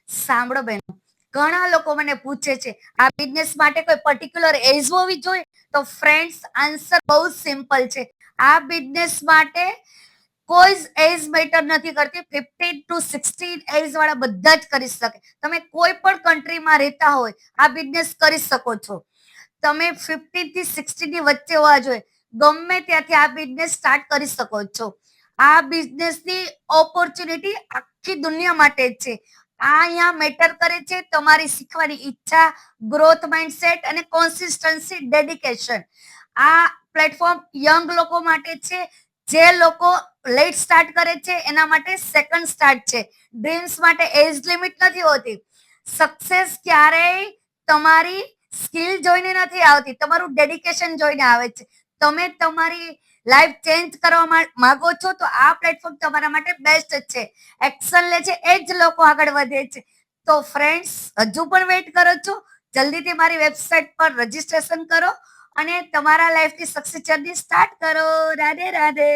સાંભળો બહેનો, ઘણા લોકો મને પૂછે છે આ બિઝનેસ માટે કોઈ પર્ટિક્યુલર એજ હોવી જોઈએ? તો ફ્રેન્ડ્સ, આન્સર બહુ સિમ્પલ છે. આ બિઝનેસ માટે કોઈ એજ મેટર નથી કરતી. 15 to 16 એજ વાળા બધા જ કરી શકે. તમે કોઈ પણ કન્ટ્રીમાં રહેતા હોય આ બિઝનેસ કરી શકો છો. તમે 15 થી 16 ની વચ્ચે હોવા જોઈએ. ગમે ત્યાંથી આ બિઝનેસ સ્ટાર્ટ કરી શકો છો. આ બિઝનેસની ઓપોર્ચ્યુનિટી આખી દુનિયા માટે જ છે. આ અહીંયા મેટર કરે છે તમારી શીખવાની ઈચ્છા, ગ્રોથ માઇન્ડસેટ અને કોન્સિસ્ટન્સી, ડેડિકેશન. આ પ્લેટફોર્મ યંગ લોકો માટે છે. જે લોકો લેટ સ્ટાર્ટ કરે છે એના માટે સેકન્ડ સ્ટાર્ટ છે. ડ્રીમ્સ માટે એજ લિમિટ નથી હોતી. સક્સેસ ક્યારેય તમારી સ્કિલ જોઈને નથી આવતી, તમારું ડેડિકેશન જોઈને આવે છે. તમે તમારી લાઈફ ચેન્જ કરવા માંગો છો તો આ પ્લેટફોર્મ તમારા માટે બેસ્ટ છે. એક્શન લે છે એ જ લોકો આગળ વધે છે. તો ફ્રેન્ડ્સ, હજુ પણ વેઇટ કરો છો? જલ્દીથી મારી વેબસાઇટ પર રજીસ્ટ્રેશન કરો અને તમારા લાઈફની સક્સેસ જર્ની સ્ટાર્ટ કરો. રાધે રાધે.